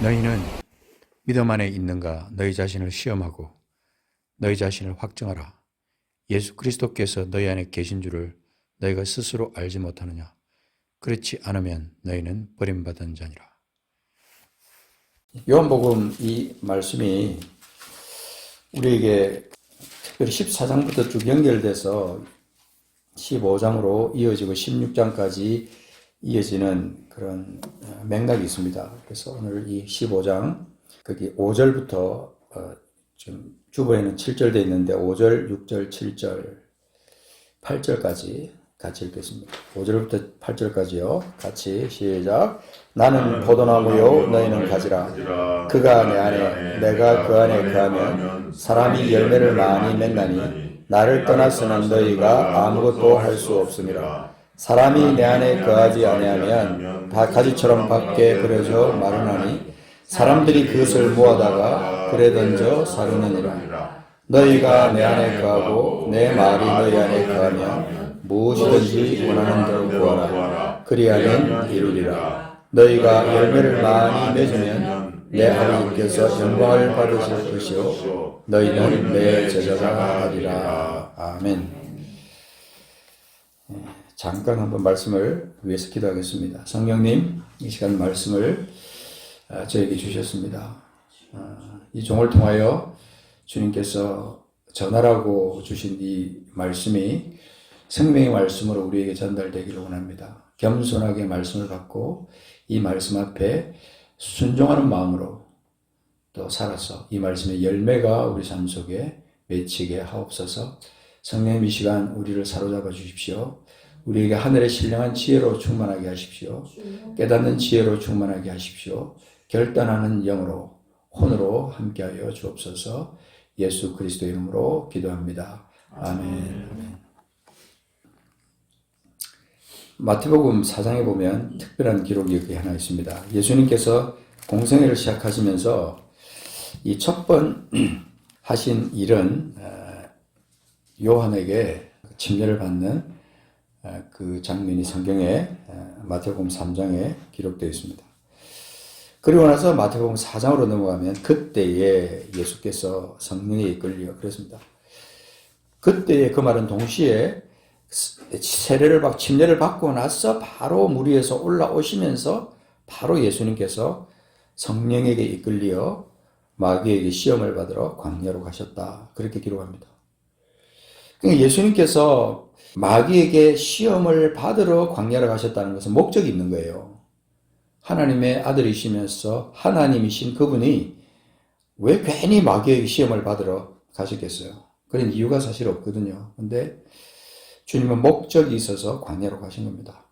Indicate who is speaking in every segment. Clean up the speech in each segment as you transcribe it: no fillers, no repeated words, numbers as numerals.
Speaker 1: 너희는 믿음 안에 있는가 너희 자신을 시험하고 너희 자신을 확증하라. 예수 그리스도께서 너희 안에 계신 줄을 너희가 스스로 알지 못하느냐. 그렇지 않으면 너희는 버림받은 자니라. 요한복음 이 말씀이 우리에게 특별히 14장부터 쭉 연결돼서 15장으로 이어지고 16장까지 이어지는 그런 맥락이 있습니다. 그래서 오늘 이 15장 거기 5절부터 좀 주보에는 7절 되어 있는데 5절, 6절, 7절, 8절까지 같이 읽겠습니다. 5절부터 8절까지요. 같이 시작. 나는 포도나무요 너희는 가지라. 그가 내 안에 내가 그 안에 거하면 사람이 열매를 많이 맺나니 나를 떠나서는 너희가 아무것도 할 수 없음이라. 사람이 내 안에 거하지 아니하면 다 가지처럼 밖에 버려져 마르나니 사람들이 그것을 모아다가 불에 던져 사르느니라. 너희가 내 안에 거하고 내 말이 너희 안에 거하면 무엇이든지 원하는 대로 구하라. 그리하면 이루리라. 너희가 열매를 많이 맺으면 내 아버지께서 영광을 받으실 것이요 너희는 내 제자가 하리라. 아멘. 잠깐 한번 말씀을 위해서 기도하겠습니다. 성령님, 이 시간 말씀을 저에게 주셨습니다. 이 종을 통하여 주님께서 전하라고 주신 이 말씀이 생명의 말씀으로 우리에게 전달되기를 원합니다. 겸손하게 말씀을 받고 이 말씀 앞에 순종하는 마음으로 또 살아서 이 말씀의 열매가 우리 삶 속에 맺히게 하옵소서. 성령님 이 시간 우리를 사로잡아 주십시오. 우리에게 하늘의 신령한 지혜로 충만하게 하십시오. 깨닫는 지혜로 충만하게 하십시오. 결단하는 영으로 혼으로 함께하여 주옵소서. 예수 그리스도의 이름으로 기도합니다. 아멘. 마태복음 4장에 보면 특별한 기록이 여기 하나 있습니다. 예수님께서 공생애를 시작하시면서 이 첫 번 하신 일은 요한에게 침례를 받는 그 장면이 성경에 마태복음 3장에 기록되어 있습니다. 그리고 나서 마태복음 4장으로 넘어가면 그때에 예수께서 성령에 이끌려 그랬습니다. 그때에 그 말은 동시에 침례를 받고 나서 바로 물 위에서 올라오시면서 바로 예수님께서 성령에게 이끌려 마귀에게 시험을 받으러 광야로 가셨다. 그렇게 기록합니다. 그러니까 예수님께서 마귀에게 시험을 받으러 광야로 가셨다는 것은 목적이 있는 거예요. 하나님의 아들이시면서 하나님이신 그분이 왜 괜히 마귀에게 시험을 받으러 가셨겠어요? 그런 이유가 사실 없거든요. 근데 주님은 목적이 있어서 광야로 가신 겁니다.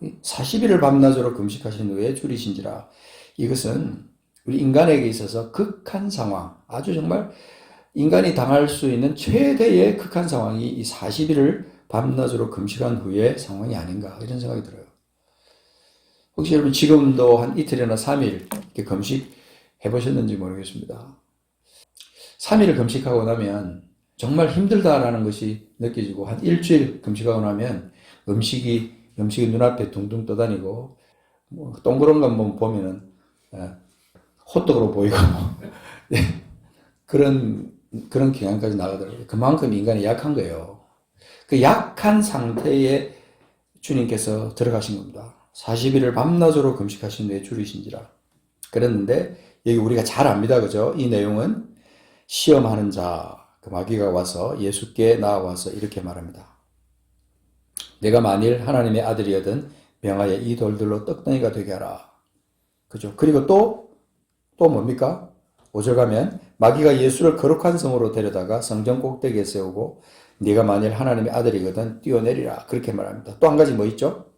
Speaker 1: 40일을 밤낮으로 금식하신 후에 줄이신지라. 이것은 우리 인간에게 있어서 극한 상황, 아주 정말 인간이 당할 수 있는 최대의 극한 상황이 이 40일을 밤낮으로 금식한 후의 상황이 아닌가 이런 생각이 들어요. 혹시 여러분 지금도 한 이틀이나 3일 이렇게 금식해 보셨는지 모르겠습니다. 3일을 금식하고 나면 정말 힘들다라는 것이 느껴지고 한 일주일 금식하고 나면 음식이 눈앞에 둥둥 떠다니고 뭐 동그란 것 보면은 호떡으로 보이고 그런 경향까지 나가더라고요. 그만큼 인간이 약한 거예요. 그 약한 상태에 주님께서 들어가신 겁니다. 40일을 밤낮으로 금식하신 후에 줄이신지라. 그랬는데 여기 우리가 잘 압니다. 그죠? 이 내용은 시험하는 자, 그 마귀가 와서 예수께 나와서 이렇게 말합니다. 내가 만일 하나님의 아들이거든 명하여 이 돌들로 떡덩이가 되게 하라. 그죠? 그리고 또 뭡니까? 5절 가면 마귀가 예수를 거룩한 성으로 데려다가 성전 꼭대기에 세우고 네가 만일 하나님의 아들이거든 뛰어내리라. 그렇게 말합니다. 또 한 가지 뭐 있죠?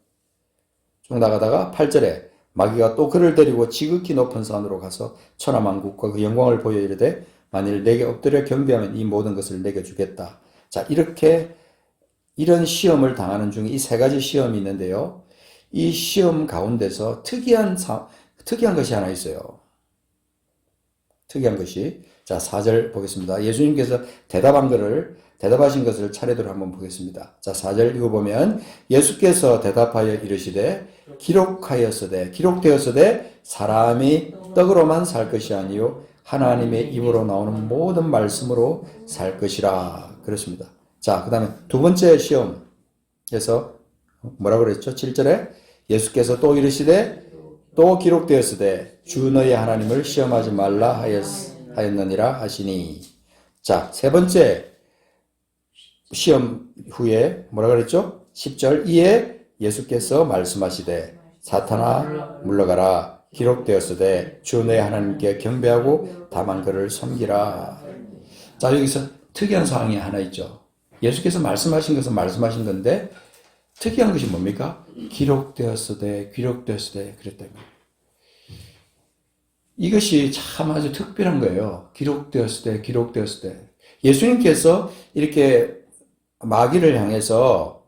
Speaker 1: 쭉 나가다가 8절에 마귀가 또 그를 데리고 지극히 높은 산으로 가서 천하만국과 그 영광을 보여 이르되 만일 내게 엎드려 경배하면 이 모든 것을 내게 주겠다. 자, 이런 시험을 당하는 중에 이 세 가지 시험이 있는데요. 이 시험 가운데서 특이한 것이 하나 있어요. 특이한 것이. 자, 4절 보겠습니다. 예수님께서 대답하신 것을 차례대로 한번 보겠습니다. 자, 4절 읽어보면 예수께서 대답하여 이르시되 기록되었으되 사람이 떡으로만 살 것이 아니요 하나님의 입으로 나오는 모든 말씀으로 살 것이라 그랬습니다. 자, 그 다음에 두 번째 시험에서 뭐라고 그랬죠? 7절에 예수께서 또 이르시되 또 기록되었으되 주 너희 하나님을 시험하지 말라 하였느니라 하시니. 자, 세 번째 시험 후에 뭐라 그랬죠? 10절 이에 예수께서 말씀하시되 사탄아 물러가라 기록되었으되 주 너희 하나님께 경배하고 다만 그를 섬기라. 자, 여기서 특이한 사항이 하나 있죠. 예수께서 말씀하신 것은 말씀하신 건데 특이한 것이 뭡니까? 기록되었으되 그랬다면 이것이 참 아주 특별한 거예요. 기록되었을 때 예수님께서 이렇게 마귀를 향해서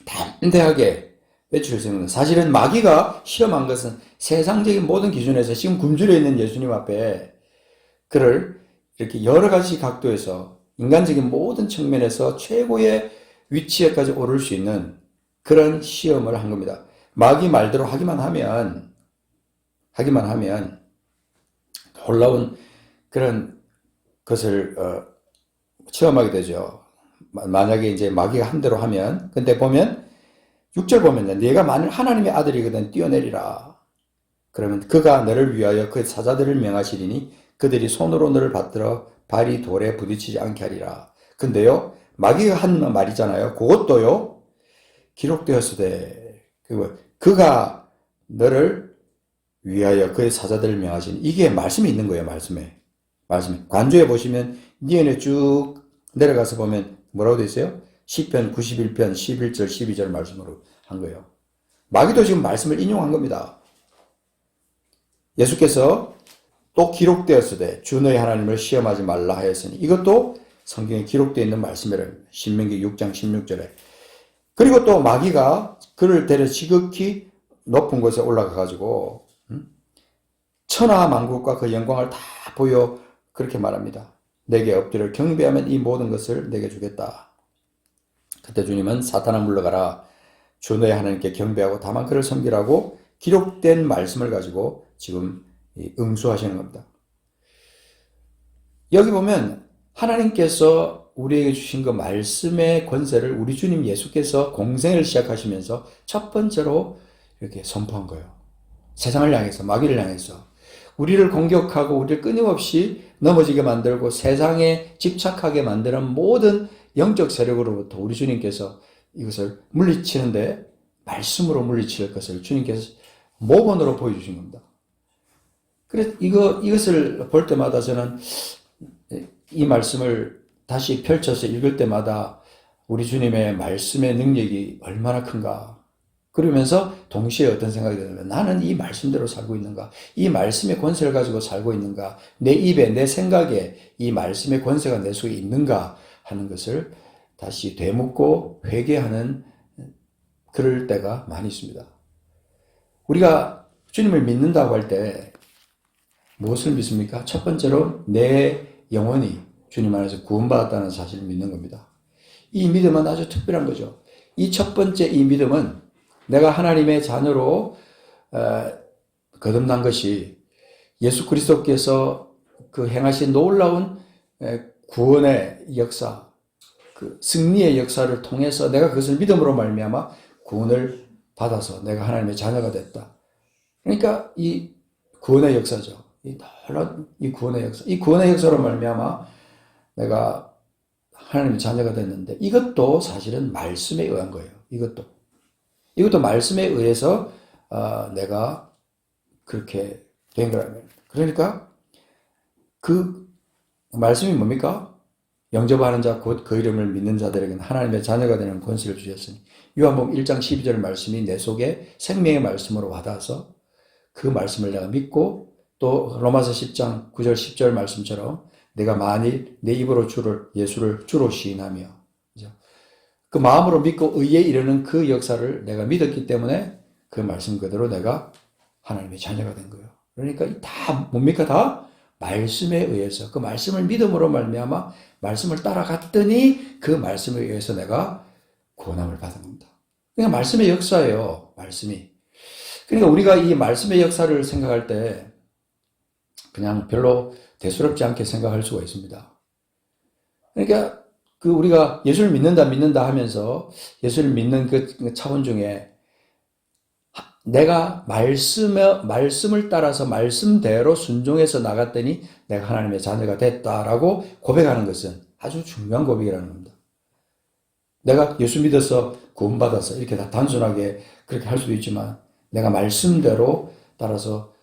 Speaker 1: 담대하게 외치셨습니다. 사실은 마귀가 시험한 것은 세상적인 모든 기준에서 지금 굶주려 있는 예수님 앞에 그를 이렇게 여러 가지 각도에서 인간적인 모든 측면에서 최고의 위치에까지 오를 수 있는 그런 시험을 한 겁니다. 마귀 말대로 하기만 하면 놀라운 그런 것을 체험하게 되죠. 만약에 이제 마귀가 한 대로 하면, 근데 보면 6절 보면 네가 만일 하나님의 아들이거든 뛰어내리라. 그러면 그가 너를 위하여 그 사자들을 명하시리니 그들이 손으로 너를 받들어 발이 돌에 부딪히지 않게 하리라. 근데요, 마귀가 한 말이잖아요. 그것도요, 기록되었으되 그가 너를 위하여 그의 사자들을 명하시니 이게 말씀이 있는 거예요. 말씀에 관조에 보시면 니은에 쭉 내려가서 보면 뭐라고 되어 있어요? 시편 91편 11절 12절 말씀으로 한 거예요. 마귀도 지금 말씀을 인용한 겁니다. 예수께서 또 기록되었으되 주 너희 하나님을 시험하지 말라 하였으니 이것도 성경에 기록되어 있는 말씀이래요. 신명기 6장 16절에. 그리고 또 마귀가 그를 데려 지극히 높은 곳에 올라가 가지고 천하 만국과 그 영광을 다 보여 그렇게 말합니다. 내게 엎드려 경배하면 이 모든 것을 내게 주겠다. 그때 주님은 사탄아 물러가라. 주 너희 하나님께 경배하고 다만 그를 섬기라고 기록된 말씀을 가지고 지금 응수하시는 겁니다. 여기 보면 하나님께서 우리에게 주신 그 말씀의 권세를 우리 주님 예수께서 공생을 시작하시면서 첫 번째로 이렇게 선포한 거예요. 세상을 향해서, 마귀를 향해서. 우리를 공격하고 우리를 끊임없이 넘어지게 만들고 세상에 집착하게 만드는 모든 영적 세력으로부터 우리 주님께서 이것을 물리치는데 말씀으로 물리칠 것을 주님께서 모본으로 보여주신 겁니다. 그래서 이것을 볼 때마다 저는 이 말씀을 다시 펼쳐서 읽을 때마다 우리 주님의 말씀의 능력이 얼마나 큰가. 그러면서 동시에 어떤 생각이 드냐면 나는 이 말씀대로 살고 있는가? 이 말씀의 권세를 가지고 살고 있는가? 내 입에, 내 생각에 이 말씀의 권세가 내 속에 있는가? 하는 것을 다시 되묻고 회개하는 그럴 때가 많이 있습니다. 우리가 주님을 믿는다고 할 때 무엇을 믿습니까? 첫 번째로 내 영혼이 주님 안에서 구원받았다는 사실을 믿는 겁니다. 이 믿음은 아주 특별한 거죠. 이 첫 번째 이 믿음은 내가 하나님의 자녀로 거듭난 것이 예수 그리스도께서 그 행하신 놀라운 구원의 역사, 그 승리의 역사를 통해서 내가 그것을 믿음으로 말미암아 구원을 받아서 내가 하나님의 자녀가 됐다. 그러니까 이 구원의 역사죠. 이 구원의 역사, 이 구원의 역사로 말미암아 내가 하나님의 자녀가 됐는데 이것도 사실은 말씀에 의한 거예요. 이것도 말씀에 의해서 내가 그렇게 된 거라면. 그러니까 그 말씀이 뭡니까? 영접하는 자 곧 그 이름을 믿는 자들에게는 하나님의 자녀가 되는 권세를 주셨으니 요한복음 1장 12절 말씀이 내 속에 생명의 말씀으로 와닿아서 그 말씀을 내가 믿고 또 로마서 10장 9절 10절 말씀처럼 내가 만일 내 입으로 예수를 주로 시인하며 그 마음으로 믿고 의에 이르는 그 역사를 내가 믿었기 때문에 그 말씀 그대로 내가 하나님의 자녀가 된 거예요. 그러니까 다 뭡니까? 다 말씀에 의해서 그 말씀을 믿음으로 말미암아 말씀을 따라갔더니 그 말씀에 의해서 내가 구원함을 받은 겁니다. 그러니까 말씀의 역사예요. 말씀이. 그러니까 우리가 이 말씀의 역사를 생각할 때 그냥 별로 대수롭지 않게 생각할 수가 있습니다. 그러니까 우리가 예수를 믿는다 하면서 예수를 믿는 그 차원 중에 내가 말씀을 따라서 말씀대로 순종해서 나갔더니 내가 하나님의 자녀가 됐다라고 고백하는 것은 아주 중요한 고백이라는 겁니다. 내가 예수 믿어서 구원받아서 이렇게 다 단순하게 그렇게 할 수도 있지만 내가 말씀대로 따라서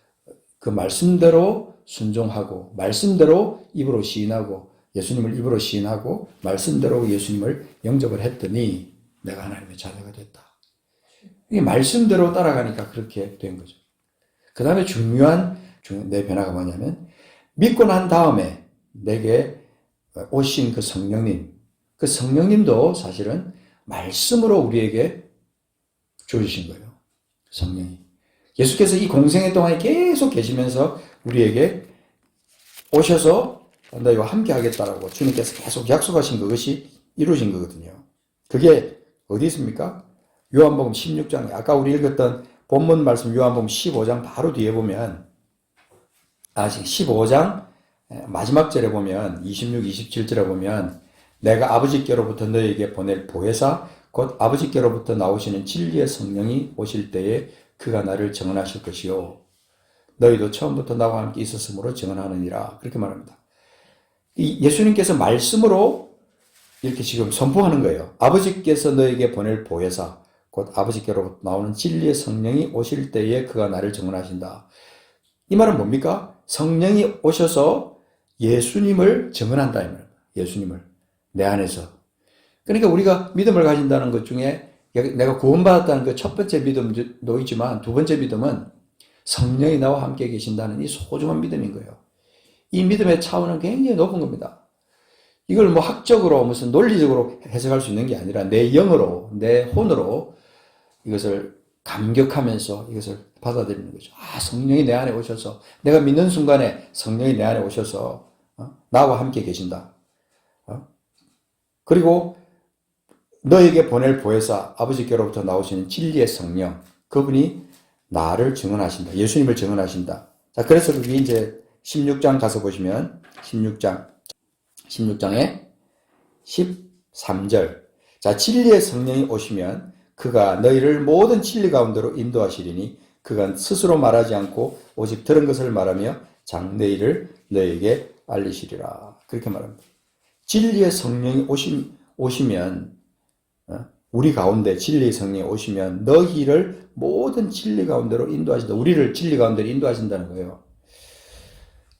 Speaker 1: 그 말씀대로 순종하고 말씀대로 입으로 시인하고 예수님을 입으로 시인하고 말씀대로 예수님을 영접을 했더니 내가 하나님의 자녀가 됐다. 이 말씀대로 따라가니까 그렇게 된 거죠. 그 다음에 중요한 내 변화가 뭐냐면 믿고 난 다음에 내게 오신 그 성령님도 사실은 말씀으로 우리에게 주신 거예요. 성령이. 예수께서 이 공생애 동안에 계속 계시면서 우리에게 오셔서 너희와 함께 하겠다라고 주님께서 계속 약속하신 그것이 이루어진 거거든요. 그게 어디 있습니까? 요한복음 16장에 아까 우리 읽었던 본문 말씀 요한복음 15장 바로 뒤에 보면 15장 마지막 절에 보면 26, 27절에 보면 내가 아버지께로부터 너희에게 보낼 보혜사 곧 아버지께로부터 나오시는 진리의 성령이 오실 때에 그가 나를 증언하실 것이요 너희도 처음부터 나와 함께 있었으므로 증언하느니라 그렇게 말합니다. 이 예수님께서 말씀으로 이렇게 지금 선포하는 거예요. 아버지께서 너에게 보낼 보혜사 곧 아버지께로부터 나오는 진리의 성령이 오실 때에 그가 나를 증언하신다. 이 말은 뭡니까? 성령이 오셔서 예수님을 증언한다 이 말입니다. 예수님을 내 안에서. 그러니까 우리가 믿음을 가진다는 것 중에 내가 구원받았다는 그 첫 번째 믿음도 있지만 두 번째 믿음은 성령이 나와 함께 계신다는 이 소중한 믿음인 거예요. 이 믿음의 차원은 굉장히 높은 겁니다. 이걸 뭐 학적으로 무슨 논리적으로 해석할 수 있는 게 아니라 내 영으로 내 혼으로 이것을 감격하면서 이것을 받아들이는 거죠. 성령이 내 안에 오셔서 내가 믿는 순간에 성령이 내 안에 오셔서 나와 함께 계신다. 그리고 너에게 보낼 보혜사 아버지께로부터 나오시는 진리의 성령 그분이 나를 증언하신다. 예수님을 증언하신다. 자, 그래서 그게 이제 16장 가서 보시면 16장에 13절. 자, 진리의 성령이 오시면 그가 너희를 모든 진리 가운데로 인도하시리니 그가 스스로 말하지 않고 오직 들은 것을 말하며 장래일을 너희에게 알리시리라. 그렇게 말합니다. 진리의 성령이 오시면 우리 가운데 진리의 성령이 오시면 너희를 모든 진리 가운데로 인도하신다. 우리를 진리 가운데로 인도하신다는 거예요.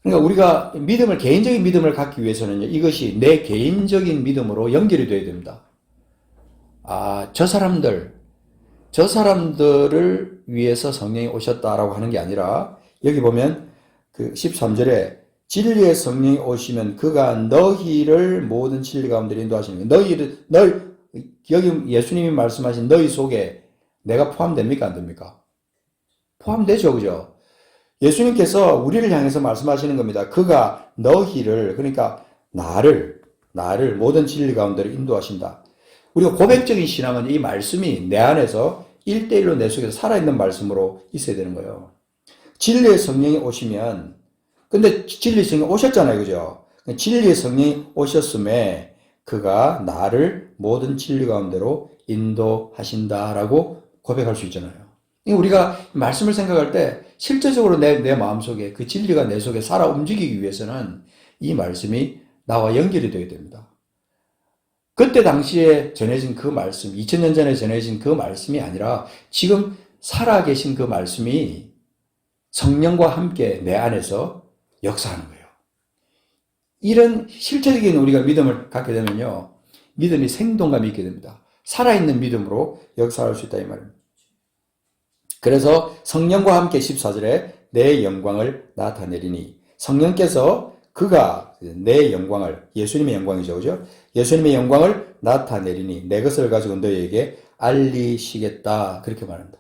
Speaker 1: 그러니까 우리가 개인적인 믿음을 갖기 위해서는 이것이 내 개인적인 믿음으로 연결이 되어야 됩니다. 저 사람들을 위해서 성령이 오셨다라고 하는 게 아니라 여기 보면 그 13절에 진리의 성령이 오시면 그가 너희를 모든 진리 가운데로 인도하시는 거예요. 여기 예수님이 말씀하신 너희 속에 내가 포함됩니까? 안 됩니까? 포함되죠. 그죠? 예수님께서 우리를 향해서 말씀하시는 겁니다. 그가 너희를 그러니까 나를 모든 진리 가운데로 인도하신다. 우리가 고백적인 신앙은 이 말씀이 내 안에서 1대1로 내 속에서 살아있는 말씀으로 있어야 되는 거예요. 진리의 성령이 오시면 근데 진리의 성령이 오셨잖아요. 그죠? 진리의 성령이 오셨음에 그가 나를 모든 진리 가운데로 인도하신다라고 고백할 수 있잖아요. 우리가 말씀을 생각할 때 실제적으로 내 마음속에 그 진리가 내 속에 살아 움직이기 위해서는 이 말씀이 나와 연결이 되어야 됩니다. 그때 당시에 전해진 그 말씀, 2000년 전에 전해진 그 말씀이 아니라 지금 살아계신 그 말씀이 성령과 함께 내 안에서 역사하는 거예요. 이런 실체적인 우리가 믿음을 갖게 되면요. 믿음이 생동감이 있게 됩니다. 살아있는 믿음으로 역사할 수 있다 이 말입니다. 그래서 성령과 함께 14절에 내 영광을 나타내리니 성령께서 그가 내 영광을 예수님의 영광이죠. 그죠? 예수님의 영광을 나타내리니 내 것을 가지고 너희에게 알리시겠다. 그렇게 말합니다.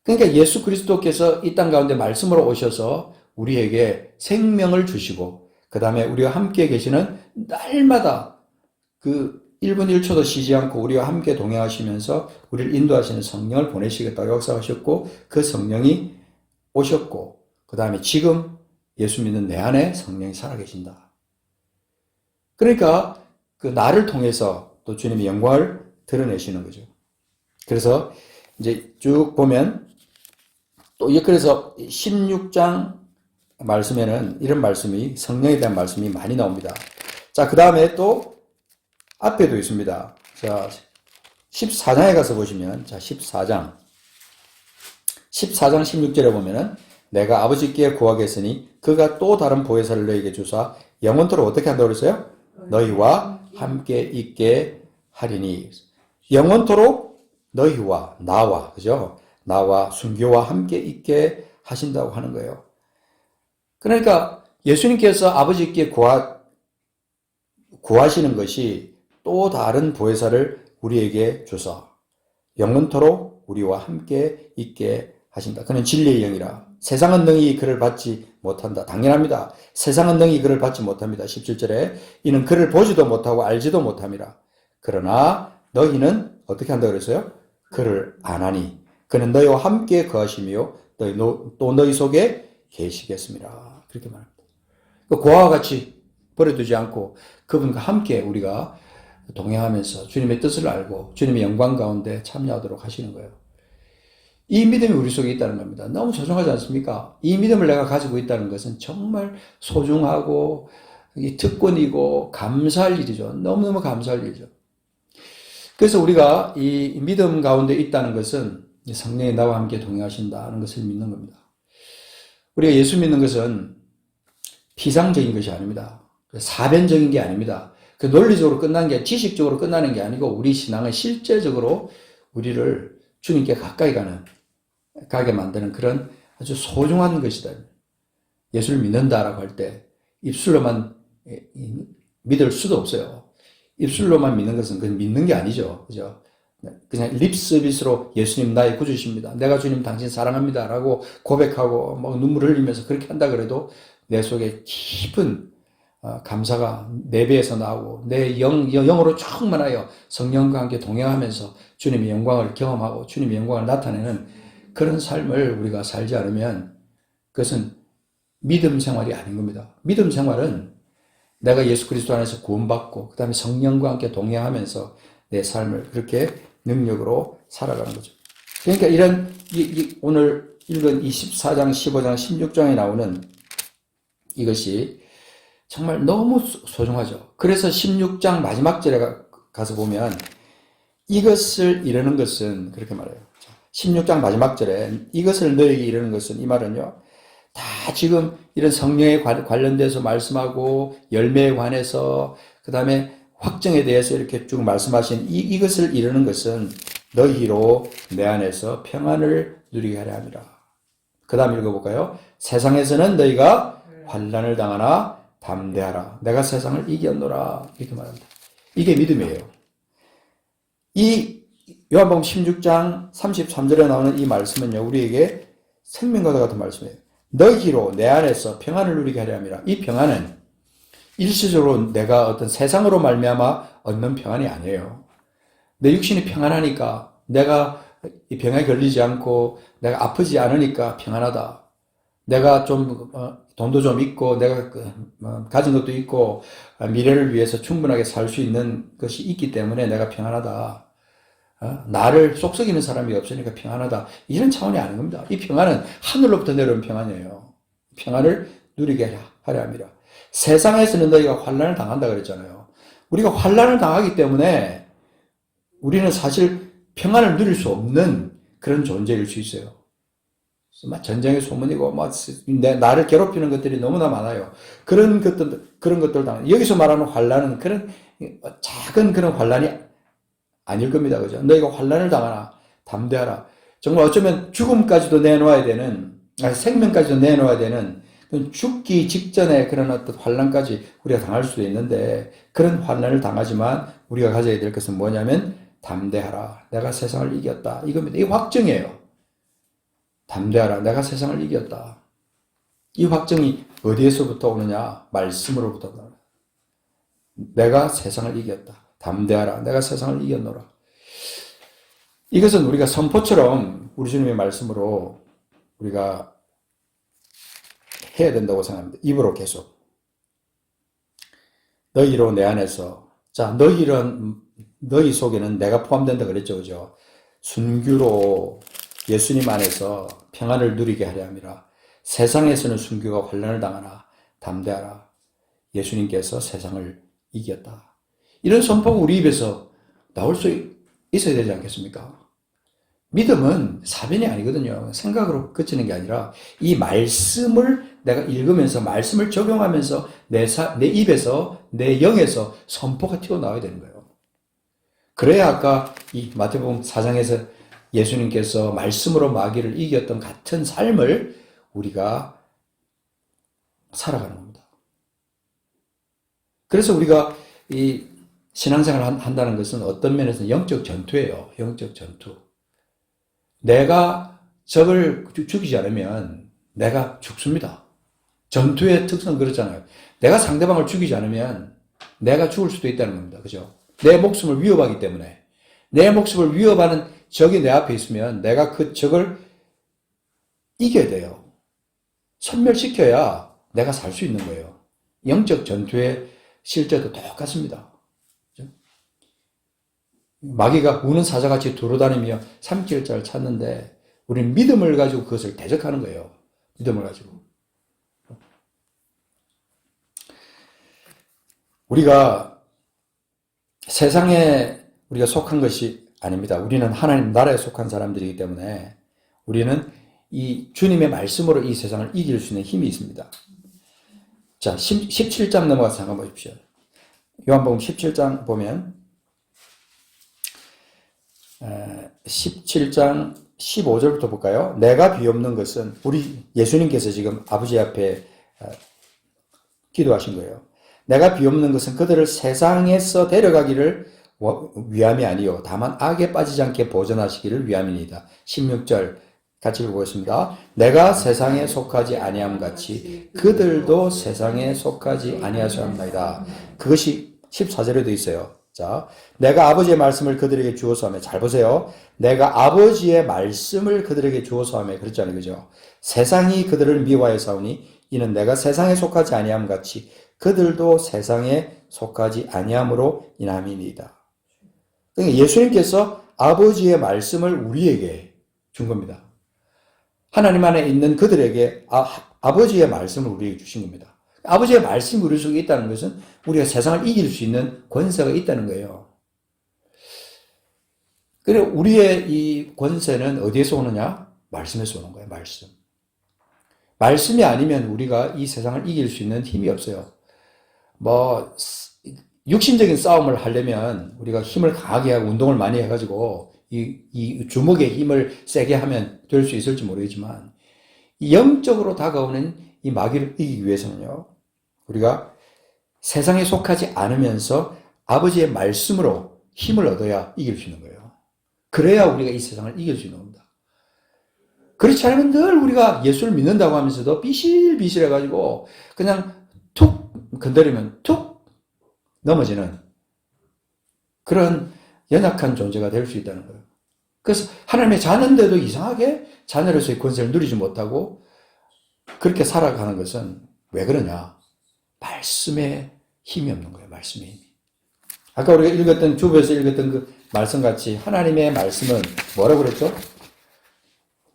Speaker 1: 그러니까 예수 그리스도께서 이 땅 가운데 말씀으로 오셔서 우리에게 생명을 주시고 그 다음에 우리와 함께 계시는 날마다 그 1분 1초도 쉬지 않고 우리와 함께 동행하시면서 우리를 인도하시는 성령을 보내시겠다고 역사하셨고 그 성령이 오셨고 그 다음에 지금 예수 믿는 내 안에 성령이 살아계신다. 그러니까 그 나를 통해서 또 주님의 영광을 드러내시는 거죠. 그래서 이제 쭉 보면 또 그래서 16장 말씀에는 이런 말씀이 성령에 대한 말씀이 많이 나옵니다. 자, 그 다음에 또 앞에도 있습니다. 자, 14장에 가서 보시면, 자, 14장 16절에 보면은 내가 아버지께 구하겠으니 그가 또 다른 보혜사를 너희에게 주사 영원토록 어떻게 한다고 그랬어요? 너희와 함께 있게 하리니. 영원토록 너희와 나와, 그죠? 나와 순교와 함께 있게 하신다고 하는 거예요. 그러니까 예수님께서 아버지께 구하시는 것이 또 다른 보혜사를 우리에게 주사 영원토록 우리와 함께 있게 하신다. 그는 진리의 영이라. 세상은 능히 그를 받지 못한다. 당연합니다. 세상은 능히 그를 받지 못합니다. 17절에 이는 그를 보지도 못하고 알지도 못함이라. 그러나 너희는 어떻게 한다고 그랬어요? 그를 아나니 그는 너희와 함께 거하시며 또 너희 속에 계시겠습니다. 그렇게 말합니다. 고아와 같이 버려두지 않고 그분과 함께 우리가 동행하면서 주님의 뜻을 알고 주님의 영광 가운데 참여하도록 하시는 거예요. 이 믿음이 우리 속에 있다는 겁니다. 너무 소중하지 않습니까? 이 믿음을 내가 가지고 있다는 것은 정말 소중하고 특권이고 감사할 일이죠. 너무너무 감사할 일이죠. 그래서 우리가 이 믿음 가운데 있다는 것은 성령이 나와 함께 동행하신다는 것을 믿는 겁니다. 우리가 예수 믿는 것은 피상적인 것이 아닙니다. 사변적인 게 아닙니다. 그 논리적으로 끝나는 게 지식적으로 끝나는 게 아니고 우리 신앙은 실제적으로 우리를 주님께 가까이 가게 만드는 그런 아주 소중한 것이다. 예수를 믿는다라고 할 때 입술로만 믿을 수도 없어요. 입술로만 믿는 것은 그건 믿는 게 아니죠. 그죠? 그냥 립 서비스로 예수님 나의 구주십니다. 내가 주님 당신 사랑합니다. 라고 고백하고 뭐 눈물 흘리면서 그렇게 한다 그래도 내 속에 깊은 감사가 내 배에서 나오고 내 영으로 충만하여 성령과 함께 동행하면서 주님의 영광을 경험하고 주님의 영광을 나타내는 그런 삶을 우리가 살지 않으면 그것은 믿음 생활이 아닌 겁니다. 믿음 생활은 내가 예수 그리스도 안에서 구원받고 그 다음에 성령과 함께 동행하면서 내 삶을 그렇게 능력으로 살아가는 거죠. 그러니까 이런 오늘 읽은 24장, 15장, 16장에 나오는 이것이 정말 너무 소중하죠. 그래서 16장 마지막 절에 가서 보면 이것을 이루는 것은 그렇게 말해요. 16장 마지막 절에 이것을 너에게 이루는 것은 이 말은요. 다 지금 이런 성령에 관련돼서 말씀하고 열매에 관해서 그 다음에 확정에 대해서 이렇게 쭉 말씀하신 이것을 이루는 것은 너희로 내 안에서 평안을 누리게 하려 함이라. 그 다음 읽어볼까요? 세상에서는 너희가 환난을 당하나 담대하라. 내가 세상을 이겼노라. 이렇게 말합니다. 이게 믿음이에요. 이 요한복음 16장 33절에 나오는 이 말씀은요. 우리에게 생명과 같은 말씀이에요. 너희로 내 안에서 평안을 누리게 하려 함이라. 이 평안은 일시적으로 내가 어떤 세상으로 말미암아 얻는 평안이 아니에요. 내 육신이 평안하니까 내가 이 병에 걸리지 않고 내가 아프지 않으니까 평안하다. 내가 좀 돈도 좀 있고 내가 가진 것도 있고 미래를 위해서 충분하게 살 수 있는 것이 있기 때문에 내가 평안하다. 나를 속썩이는 사람이 없으니까 평안하다. 이런 차원이 아닌 겁니다. 이 평안은 하늘로부터 내려온 평안이에요. 평안을 누리게 하려 합니다. 세상에서는 너희가 환난을 당한다 그랬잖아요. 우리가 환난을 당하기 때문에 우리는 사실 평안을 누릴 수 없는 그런 존재일 수 있어요. 전쟁의 소문이고 나를 괴롭히는 것들이 너무나 많아요. 그런 것들 당 여기서 말하는 환난은 그런 작은 그런 환난이 아닐 겁니다. 그죠? 너희가 환난을 당하나 담대하라. 정말 어쩌면 죽음까지도 내놓아야 되는 생명까지도 내놓아야 되는 죽기 직전에 그런 어떤 환난까지 우리가 당할 수도 있는데 그런 환난을 당하지만 우리가 가져야 될 것은 뭐냐면 담대하라. 내가 세상을 이겼다. 이겁니다. 이 확정이에요. 담대하라. 내가 세상을 이겼다. 이 확정이 어디에서부터 오느냐? 말씀으로부터 오느냐. 내가 세상을 이겼다. 담대하라. 내가 세상을 이겼노라. 이것은 우리가 선포처럼 우리 주님의 말씀으로 우리가 해야 된다고 생각합니다. 입으로 계속. 너희로 내 안에서. 자, 너희 속에는 내가 포함된다 그랬죠. 그죠? 순교로 예수님 안에서 평안을 누리게 하려 함이라. 세상에서는 순교가 환난을 당하나 담대하라. 예수님께서 세상을 이겼다. 이런 선포가 우리 입에서 나올 수 있어야 되지 않겠습니까? 믿음은 사변이 아니거든요. 생각으로 그치는 게 아니라 이 말씀을 내가 읽으면서 말씀을 적용하면서 내 입에서 내 영에서 선포가 튀어나와야 되는 거예요. 그래야 아까 이 마태복음 4장에서 예수님께서 말씀으로 마귀를 이겼던 같은 삶을 우리가 살아가는 겁니다. 그래서 우리가 이 신앙생활을 한다는 것은 어떤 면에서는 영적 전투예요. 영적 전투. 내가 적을 죽이지 않으면 내가 죽습니다. 전투의 특성은 그렇잖아요. 내가 상대방을 죽이지 않으면 내가 죽을 수도 있다는 겁니다. 그죠? 내 목숨을 위협하기 때문에. 내 목숨을 위협하는 적이 내 앞에 있으면 내가 그 적을 이겨야 돼요. 섬멸시켜야 내가 살 수 있는 거예요. 영적 전투의 실제도 똑같습니다. 마귀가 우는 사자같이 돌아다니며 삼킬 자를 찾는데 우리는 믿음을 가지고 그것을 대적하는 거예요. 믿음을 가지고. 우리가 세상에 우리가 속한 것이 아닙니다. 우리는 하나님 나라에 속한 사람들이기 때문에 우리는 이 주님의 말씀으로 이 세상을 이길 수 있는 힘이 있습니다. 자, 17장 넘어가서 잠깐 보십시오. 요한복음 17장 보면 17장 15절부터 볼까요? 내가 비옵는 것은 우리 예수님께서 지금 아버지 앞에 기도하신 거예요. 내가 비옵는 것은 그들을 세상에서 데려가기를 위함이 아니요 다만 악에 빠지지 않게 보존하시기를 위함이니이다. 16절 같이 읽어보겠습니다. 내가 세상에 속하지 아니함 같이 그들도 세상에 속하지 아니하셔야 합니다. 그것이 14절에도 있어요. 자, 내가 아버지의 말씀을 그들에게 주어서 하며, 잘 보세요. 내가 아버지의 말씀을 그들에게 주어서 하며, 그랬잖아요. 그죠? 세상이 그들을 미워하여 싸우니 이는 내가 세상에 속하지 아니함 같이 그들도 세상에 속하지 아니함으로 인함이니이다. 그러니까 예수님께서 아버지의 말씀을 우리에게 준 겁니다. 하나님 안에 있는 그들에게 아버지의 말씀을 우리에게 주신 겁니다. 아버지의 말씀이 우리 속에 있다는 것은 우리가 세상을 이길 수 있는 권세가 있다는 거예요. 그래 우리의 이 권세는 어디에서 오느냐? 말씀에서 오는 거예요. 말씀. 말씀이 아니면 우리가 이 세상을 이길 수 있는 힘이 없어요. 뭐 육신적인 싸움을 하려면 우리가 힘을 강하게 하고 운동을 많이 해가지고 이 주먹의 힘을 세게 하면 될 수 있을지 모르겠지만 영적으로 다가오는 이 마귀를 이기기 위해서는요. 우리가 세상에 속하지 않으면서 아버지의 말씀으로 힘을 얻어야 이길 수 있는 거예요. 그래야 우리가 이 세상을 이길 수 있는 겁니다. 그렇지 않으면 늘 우리가 예수를 믿는다고 하면서도 비실비실해가지고 그냥 툭 건드리면 툭 넘어지는 그런 연약한 존재가 될 수 있다는 거예요. 그래서 하나님의 자녀인데도 이상하게 자녀로서의 권세를 누리지 못하고 그렇게 살아가는 것은 왜 그러냐? 말씀에 힘이 없는 거예요. 말씀의 힘이. 아까 우리가 읽었던 주부에서 읽었던 그 말씀같이 하나님의 말씀은 뭐라고 그랬죠?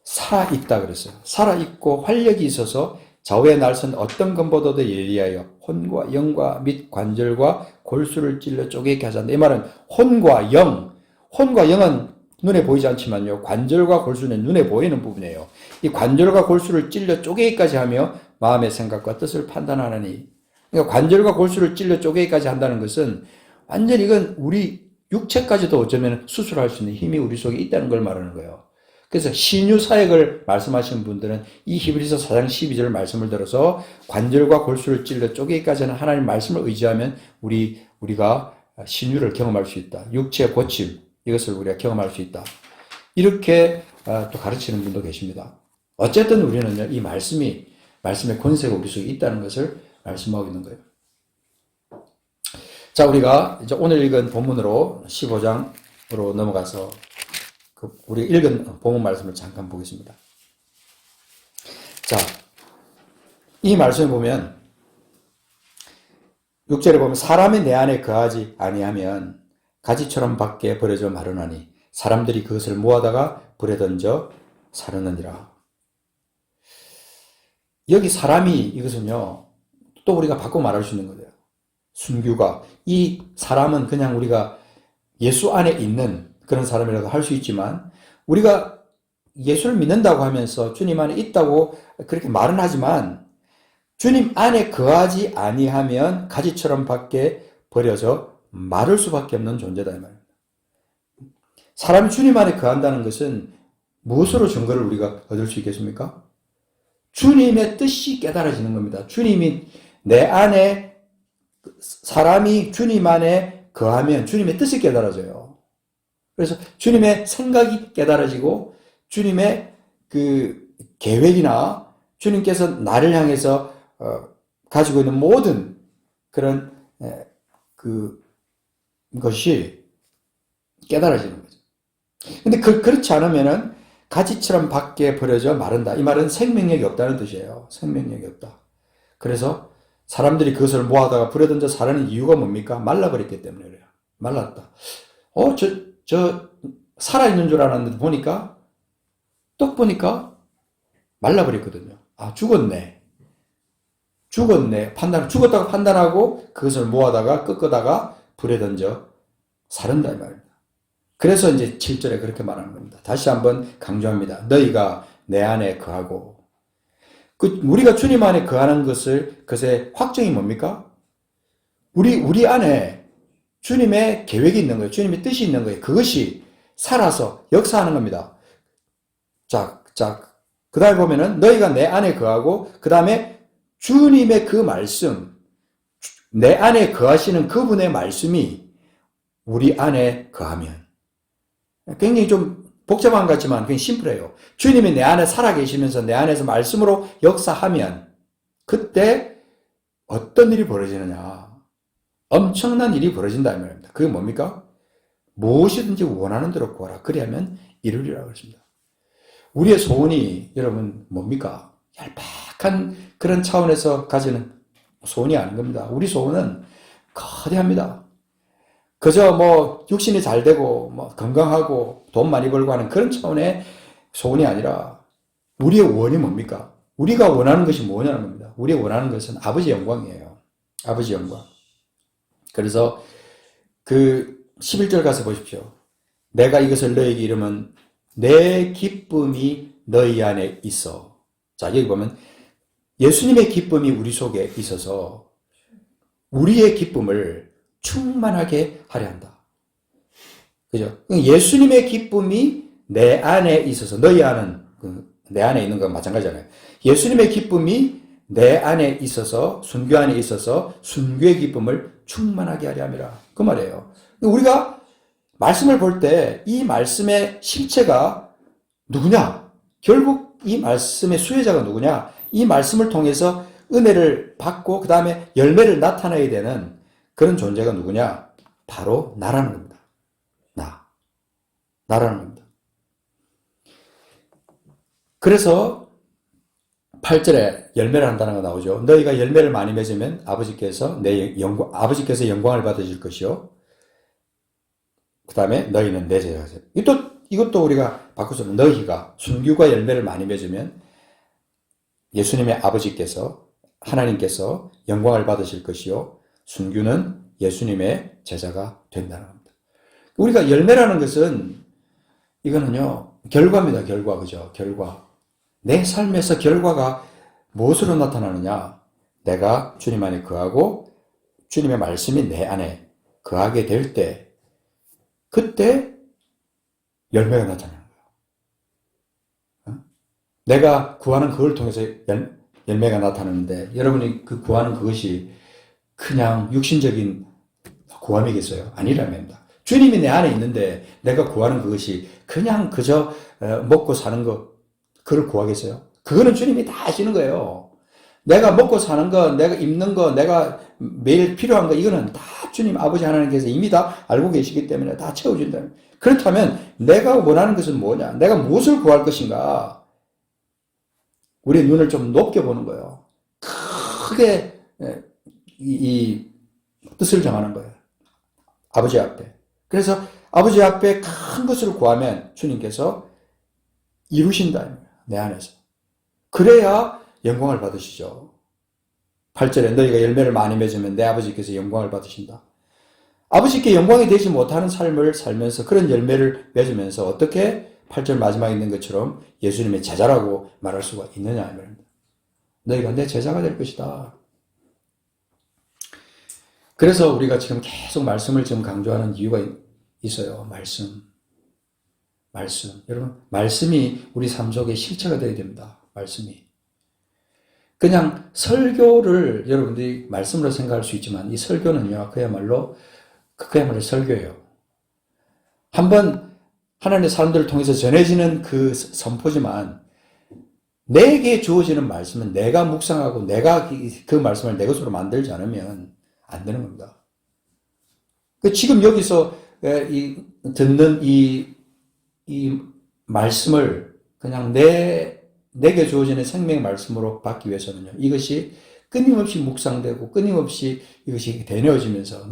Speaker 1: 살아있다 그랬어요. 살아있고 활력이 있어서 좌우의 날선 어떤 검보다도 예리하여 혼과 영과 및 관절과 골수를 찔러 쪼개게 하지 않는다. 이 말은 혼과 영은 눈에 보이지 않지만요. 관절과 골수는 눈에 보이는 부분이에요. 이 관절과 골수를 찔러 쪼개기까지 하며 마음의 생각과 뜻을 판단하느니. 그러니까 관절과 골수를 찔러 쪼개기까지 한다는 것은 완전히 이건 우리 육체까지도 어쩌면 수술할 수 있는 힘이 우리 속에 있다는 걸 말하는 거예요. 그래서 신유 사역을 말씀하시는 분들은 이 히브리서 4장 12절 말씀을 들어서 관절과 골수를 찔러 쪼개기까지 하는 하나님 말씀을 의지하면 우리가 신유를 경험할 수 있다. 육체의 고침 이것을 우리가 경험할 수 있다. 이렇게 또 가르치는 분도 계십니다. 어쨌든 우리는요, 이 말씀의 권세가 우리 속에 있다는 것을 말씀하고 있는 거예요. 자, 우리가 이제 오늘 읽은 본문으로 15장으로 넘어가서 우리가 읽은 본문 말씀을 잠깐 보겠습니다. 자, 이 말씀을 보면 6절에 보면 사람이 내 안에 거하지 아니하면 가지처럼 밖에 버려져 마르나니 사람들이 그것을 모아다가 불에 던져 사르느니라. 여기 사람이 이것은요, 또 우리가 바꿔 말할 수 있는 거예요. 순교가. 이 사람은 그냥 우리가 예수 안에 있는 그런 사람이라고 할 수 있지만, 우리가 예수를 믿는다고 하면서 주님 안에 있다고 그렇게 말은 하지만, 주님 안에 거하지 아니하면 가지처럼 밖에 버려져 마를 수밖에 없는 존재다 이 말입니다. 사람이 주님 안에 거한다는 것은 무엇으로 증거를 우리가 얻을 수 있겠습니까? 주님의 뜻이 깨달아지는 겁니다. 주님이 내 안에, 사람이 주님 안에 거하면 주님의 뜻이 깨달아져요. 그래서 주님의 생각이 깨달아지고 주님의 그 계획이나 주님께서 나를 향해서 가지고 있는 모든 그런 것이 깨달아지는 거죠. 근데 그렇지 않으면은 가지처럼 밖에 버려져 마른다. 이 말은 생명력이 없다는 뜻이에요. 생명력이 없다. 그래서 사람들이 그것을 모아다가 불에 던져 사르는 이유가 뭡니까? 말라버렸기 때문에 그래요. 말랐다. 저 살아있는 줄 알았는데 보니까, 떡 보니까 말라버렸거든요. 아, 죽었네. 죽었다고 판단하고 그것을 모아다가 꺾어다가 불에 던져 사른다 이 말입니다. 그래서 이제 7절에 그렇게 말하는 겁니다. 다시 한번 강조합니다. 너희가 내 안에 거하고. 우리가 주님 안에 거하는 그것의 확정이 뭡니까? 우리 안에 주님의 계획이 있는 거예요. 주님의 뜻이 있는 거예요. 그것이 살아서 역사하는 겁니다. 자, 그 다음에 보면은 너희가 내 안에 거하고, 그 다음에 주님의 그 말씀, 내 안에 거하시는 그분의 말씀이 우리 안에 거하면, 굉장히 좀 복잡한 것 같지만 굉장히 심플해요. 주님이 내 안에 살아계시면서 내 안에서 말씀으로 역사하면 그때 어떤 일이 벌어지느냐. 엄청난 일이 벌어진다 이 말입니다. 그게 뭡니까? 무엇이든지 원하는 대로 구하라. 그리하면 이루리라고 했습니다. 우리의 소원이 여러분 뭡니까? 얄팍한 그런 차원에서 가지는 소원이 아닌 겁니다. 우리 소원은 거대합니다. 그저 육신이 잘 되고 건강하고 돈 많이 벌고 하는 그런 차원의 소원이 아니라 우리의 원이 뭡니까? 우리가 원하는 것이 뭐냐는 겁니다. 우리가 원하는 것은 아버지의 영광이에요. 아버지의 영광. 그래서 그 11절 가서 보십시오. 내가 이것을 너희에게 이르면 내 기쁨이 너희 안에 있어. 자, 여기 보면 예수님의 기쁨이 우리 속에 있어서 우리의 기쁨을 충만하게 하려 한다. 그죠? 예수님의 기쁨이 내 안에 있어서, 너희 안은 내 안에 있는 건 마찬가지잖아요. 예수님의 기쁨이 내 안에 있어서, 순교 안에 있어서 순교의 기쁨을 충만하게 하려 함이라. 그 말이에요. 우리가 말씀을 볼 때 이 말씀의 실체가 누구냐? 결국 이 말씀의 수혜자가 누구냐? 이 말씀을 통해서 은혜를 받고 그 다음에 열매를 나타내야 되는 그런 존재가 누구냐? 바로 나라는 겁니다. 나라는 겁니다. 그래서 8절에 열매를 한다는 거 나오죠. 너희가 열매를 많이 맺으면 아버지께서 영광을 받으실 것이요. 그 다음에 너희는 내 제자가 되리라. 이것도 우리가 바꿔서 너희가 순교가 열매를 많이 맺으면 예수님의 아버지께서, 하나님께서 영광을 받으실 것이요. 순교는 예수님의 제자가 된다는 겁니다. 우리가 열매라는 것은 이거는요, 결과입니다. 결과. 그죠? 결과. 내 삶에서 결과가 무엇으로 나타나느냐? 내가 주님 안에 거하고 주님의 말씀이 내 안에 거하게 될 때, 그때 열매가 나타나는 거예요. 내가 구하는 그걸 통해서 열매가 나타나는데, 여러분이 그 구하는 그것이 그냥 육신적인 구함이겠어요? 아니랍니다. 주님이 내 안에 있는데 내가 구하는 그것이 그냥 그저 먹고 사는 것, 그걸 구하겠어요? 그거는 주님이 다 하시는 거예요. 내가 먹고 사는 거, 내가 입는 거, 내가 매일 필요한 거, 이거는 다 주님 아버지 하나님께서 이미 다 알고 계시기 때문에 다 채워준다. 그렇다면 내가 원하는 것은 뭐냐? 내가 무엇을 구할 것인가? 우리의 눈을 좀 높게 보는 거예요. 크게 이 뜻을 정하는 거예요. 아버지 앞에. 그래서 아버지 앞에 큰 것을 구하면 주님께서 이루신다. 내 안에서. 그래야 영광을 받으시죠. 8절에 너희가 열매를 많이 맺으면 내 아버지께서 영광을 받으신다. 아버지께 영광이 되지 못하는 삶을 살면서 그런 열매를 맺으면서 어떻게 8절 마지막에 있는 것처럼 예수님의 제자라고 말할 수가 있느냐 이 말입니다. 너희가 내 제자가 될 것이다. 그래서 우리가 지금 계속 말씀을 지금 강조하는 이유가 있어요. 말씀. 여러분, 말씀이 우리 삶 속에 실체가 되어야 됩니다. 말씀이. 그냥 설교를 여러분들이 말씀으로 생각할 수 있지만 이 설교는요, 그야말로 설교예요. 한번 하나님의 사람들을 통해서 전해지는 그 선포지만 내게 주어지는 말씀은 내가 묵상하고 내가 그 말씀을 내 것으로 만들지 않으면 안 되는 겁니다. 지금 여기서 듣는 이 말씀을 그냥 내게 주어지는 생명의 말씀으로 받기 위해서는요, 이것이 끊임없이 묵상되고 끊임없이 이것이 되뇌어지면서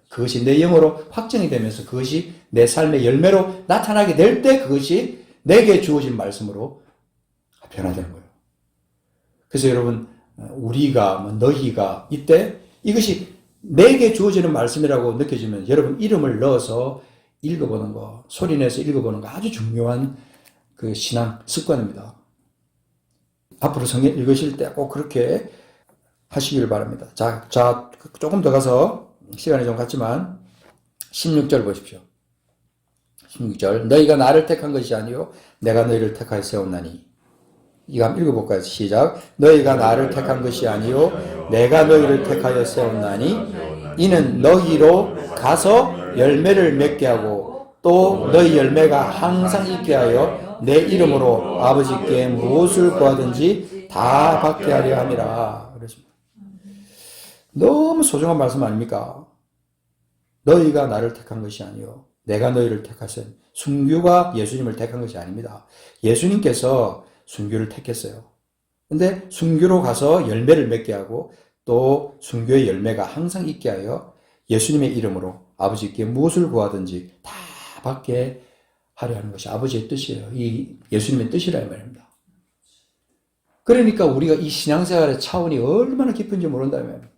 Speaker 1: 그것이 내 영으로 확정이 되면서 그것이 내 삶의 열매로 나타나게 될 때 그것이 내게 주어진 말씀으로 변화되는 거예요. 그래서 여러분, 우리가, 너희가 이때 이것이 내게 주어지는 말씀이라고 느껴지면 여러분 이름을 넣어서 읽어보는 거, 소리내서 읽어보는 거 아주 중요한 그 신앙 습관입니다. 앞으로 성경 읽으실 때 꼭 그렇게 하시길 바랍니다. 자, 조금 더 가서 시간이 좀 갔지만 16절 보십시오. 16절 너희가 나를 택한 것이 아니요 내가 너희를 택하여 세웠나니. 이거 한번 읽어볼까요? 시작. 너희가 나를 택한 것이 아니요 내가 너희를 택하여 세웠나니 이는 너희로 가서 열매를 맺게 하고 또 너희 열매가 항상 있게 하여 내 이름으로 아버지께 무엇을 구하든지 다 받게 하려 함이라. 그렇습니다. 너무 소중한 말씀 아닙니까? 너희가 나를 택한 것이 아니요 내가 너희를 택하세요. 순교가 예수님을 택한 것이 아닙니다. 예수님께서 순교를 택했어요. 근데 순교로 가서 열매를 맺게 하고 또 순교의 열매가 항상 있게 하여 예수님의 이름으로 아버지께 무엇을 구하든지 다 받게 하려 하는 것이 아버지의 뜻이에요. 이 예수님의 뜻이라 이 말입니다. 그러니까 우리가 이 신앙생활의 차원이 얼마나 깊은지 모른다면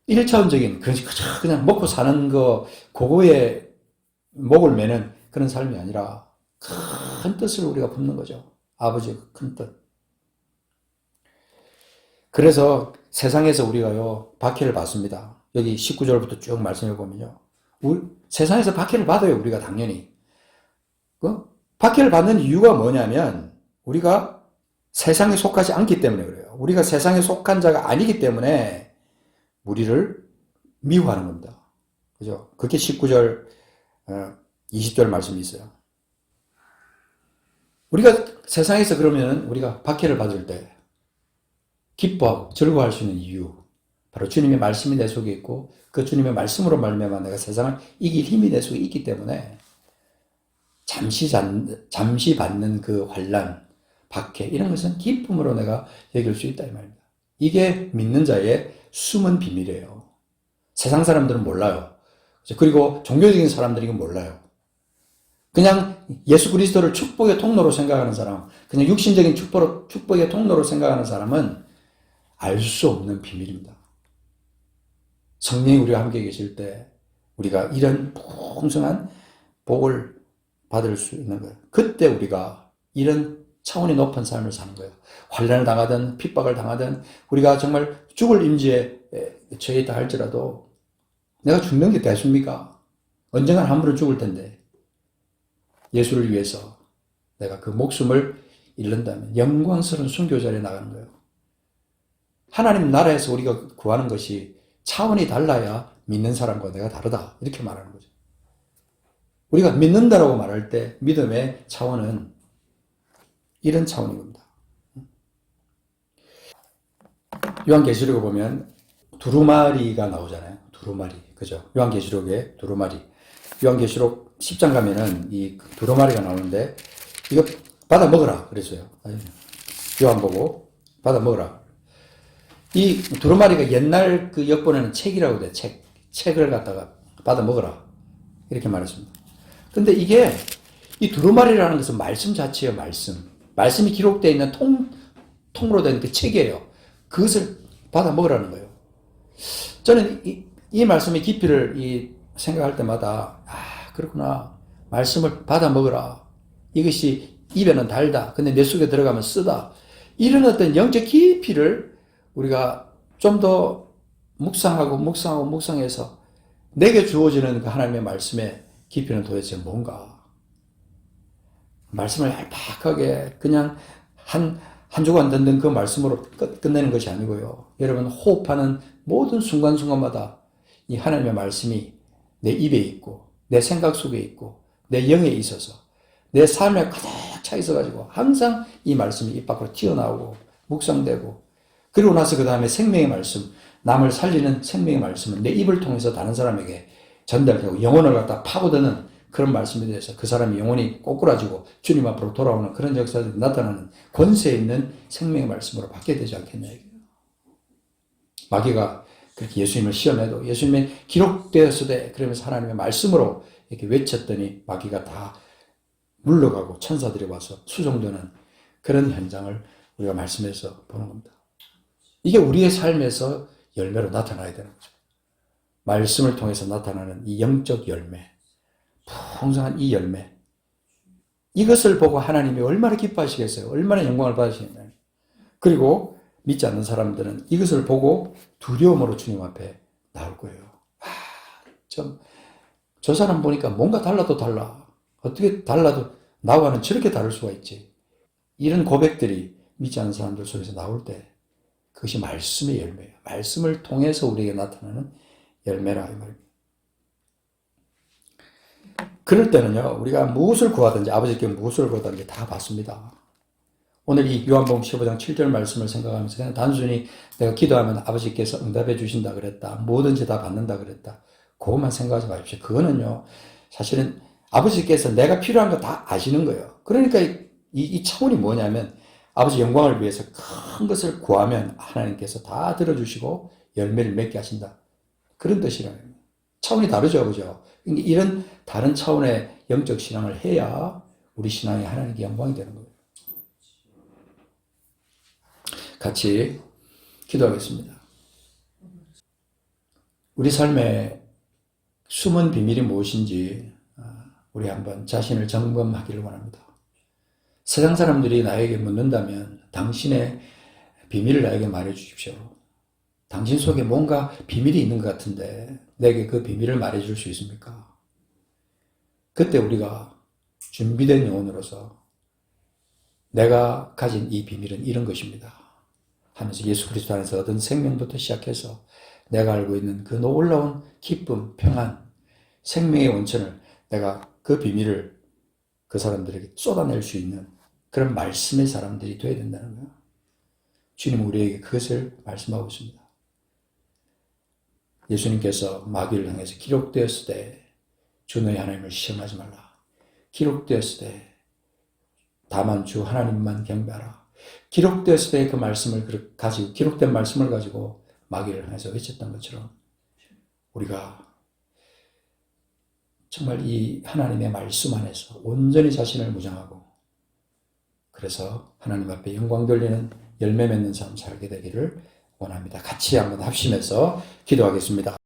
Speaker 1: 1차원적인 그냥 먹고 사는 거 그거에 목을 매는 그런 삶이 아니라 큰 뜻을 우리가 품는 거죠. 아버지의 큰 뜻. 그래서 세상에서 우리가요 박해를 받습니다. 여기 19절부터 쭉 말씀해 보면요. 세상에서 박해를 받아요. 우리가 당연히. 박해를 받는 이유가 뭐냐면 우리가 세상에 속하지 않기 때문에 그래요. 우리가 세상에 속한 자가 아니기 때문에 우리를 미워하는 겁니다. 그죠? 그게 19절, 20절 말씀이 있어요. 우리가 세상에서 그러면 우리가 박해를 받을 때 기뻐하고 즐거워할 수 있는 이유, 바로 주님의 말씀이 내 속에 있고 그 주님의 말씀으로 말미암아 내가 세상을 이길 힘이 내 속에 있기 때문에 잠시 받는 그 환난, 박해 이런 것은 기쁨으로 내가 여길 수 있다 이 말입니다. 이게 믿는 자의 숨은 비밀이에요. 세상 사람들은 몰라요. 그리고 종교적인 사람들이 이건 몰라요. 그냥 예수 그리스도를 축복의 통로로 생각하는 사람, 그냥 육신적인 축복의 통로로 생각하는 사람은 알 수 없는 비밀입니다. 성령이 우리와 함께 계실 때 우리가 이런 풍성한 복을 받을 수 있는 거예요. 그때 우리가 이런 차원이 높은 삶을 사는 거예요. 환난을 당하든 핍박을 당하든 우리가 정말 죽을 임지에 처해 있다 할지라도 내가 죽는 게 대수입니까? 언젠간 한 번은 죽을 텐데 예수를 위해서 내가 그 목숨을 잃는다면 영광스러운 순교 자리에 나가는 거예요. 하나님 나라에서 우리가 구하는 것이 차원이 달라야 믿는 사람과 내가 다르다 이렇게 말하는 거죠. 우리가 믿는다라고 말할 때 믿음의 차원은 이런 차원인 겁니다. 요한계시록에 보면 두루마리가 나오잖아요. 두루마리. 그죠? 요한계시록에 두루마리. 요한계시록 10장 가면은 이 두루마리가 나오는데 이거 받아 먹어라 그랬어요. 요한 보고 받아 먹어라. 이 두루마리가 옛날 그 역본에는 책이라고 돼. 책을 갖다가 받아 먹어라. 이렇게 말했습니다. 근데 이게 이 두루마리라는 것은 말씀 자체예요. 말씀이 기록되어 있는 통으로 된 그 책이에요. 그것을 받아 먹으라는 거예요. 저는 이 말씀의 깊이를 생각할 때마다 그렇구나. 말씀을 받아 먹으라. 이것이 입에는 달다. 근데 내 속에 들어가면 쓰다. 이런 어떤 영적 깊이를 우리가 좀 더 묵상해서 내게 주어지는 그 하나님의 말씀의 깊이는 도대체 뭔가? 말씀을 얄팍하게 그냥 한 주간 듣는 그 말씀으로 끝내는 것이 아니고요. 여러분 호흡하는 모든 순간순간마다 이 하나님의 말씀이 내 입에 있고 내 생각 속에 있고 내 영에 있어서 내 삶에 가득 차 있어가지고 항상 이 말씀이 입 밖으로 튀어나오고 묵상되고 그리고 나서 그 다음에 생명의 말씀, 남을 살리는 생명의 말씀은 내 입을 통해서 다른 사람에게 전달되고 영혼을 갖다 파고드는 그런 말씀에 대해서 그 사람이 영혼이 꼬꾸라지고 주님 앞으로 돌아오는 그런 역사들이 나타나는 권세 있는 생명의 말씀으로 바뀌게 되지 않겠냐. 마귀가 그렇게 예수님을 시험해도 예수님의 기록되었으되 그러면서 하나님의 말씀으로 이렇게 외쳤더니 마귀가 다 물러가고 천사들이 와서 수종되는 그런 현장을 우리가 말씀에서 보는 겁니다. 이게 우리의 삶에서 열매로 나타나야 되는 거죠. 말씀을 통해서 나타나는 이 영적 열매, 풍성한 이 열매, 이것을 보고 하나님이 얼마나 기뻐하시겠어요? 얼마나 영광을 받으시겠나요? 그리고 믿지 않는 사람들은 이것을 보고 두려움으로 주님 앞에 나올 거예요. 저 사람 보니까 뭔가 달라도 달라. 어떻게 달라도 나와는 저렇게 다를 수가 있지. 이런 고백들이 믿지 않는 사람들 속에서 나올 때 그것이 말씀의 열매예요. 말씀을 통해서 우리에게 나타나는 열매라 이 말입니다. 그럴 때는요, 우리가 무엇을 구하든지 아버지께 무엇을 구하든지 다 받습니다. 오늘 이 요한복음 15장 7절 말씀을 생각하면서 그냥 단순히 내가 기도하면 아버지께서 응답해 주신다 그랬다. 뭐든지 다 받는다 그랬다. 그것만 생각하지 마십시오. 그거는요, 사실은 아버지께서 내가 필요한 거 다 아시는 거예요. 그러니까 이 차원이 뭐냐면 아버지 영광을 위해서 큰 것을 구하면 하나님께서 다 들어주시고 열매를 맺게 하신다. 그런 뜻이라는 거예요. 차원이 다르죠, 그죠? 이런 다른 차원의 영적 신앙을 해야 우리 신앙이 하나님께 영광이 되는 거예요. 같이 기도하겠습니다. 우리 삶의 숨은 비밀이 무엇인지 우리 한번 자신을 점검하기를 원합니다. 세상 사람들이 나에게 묻는다면 당신의 비밀을 나에게 말해 주십시오. 당신 속에 뭔가 비밀이 있는 것 같은데 내게 그 비밀을 말해 줄 수 있습니까? 그때 우리가 준비된 영혼으로서 내가 가진 이 비밀은 이런 것입니다 하면서 예수 그리스도 안에서 얻은 생명부터 시작해서 내가 알고 있는 그 놀라운 기쁨, 평안, 생명의 원천을 내가 그 비밀을 그 사람들에게 쏟아낼 수 있는 그런 말씀의 사람들이 되어야 된다는 거예요. 주님은 우리에게 그것을 말씀하고 있습니다. 예수님께서 마귀를 향해서 기록되었을 때 주 너희 하나님을 시험하지 말라. 기록되었을 때 다만 주 하나님만 경배하라. 기록되었을 때 그 말씀을 가지고 기록된 말씀을 가지고 마귀를 향해서 외쳤던 것처럼 우리가 정말 이 하나님의 말씀 안에서 온전히 자신을 무장하고 그래서 하나님 앞에 영광 돌리는 열매 맺는 삶 살게 되기를 원합니다. 같이 한번 합심해서 기도하겠습니다.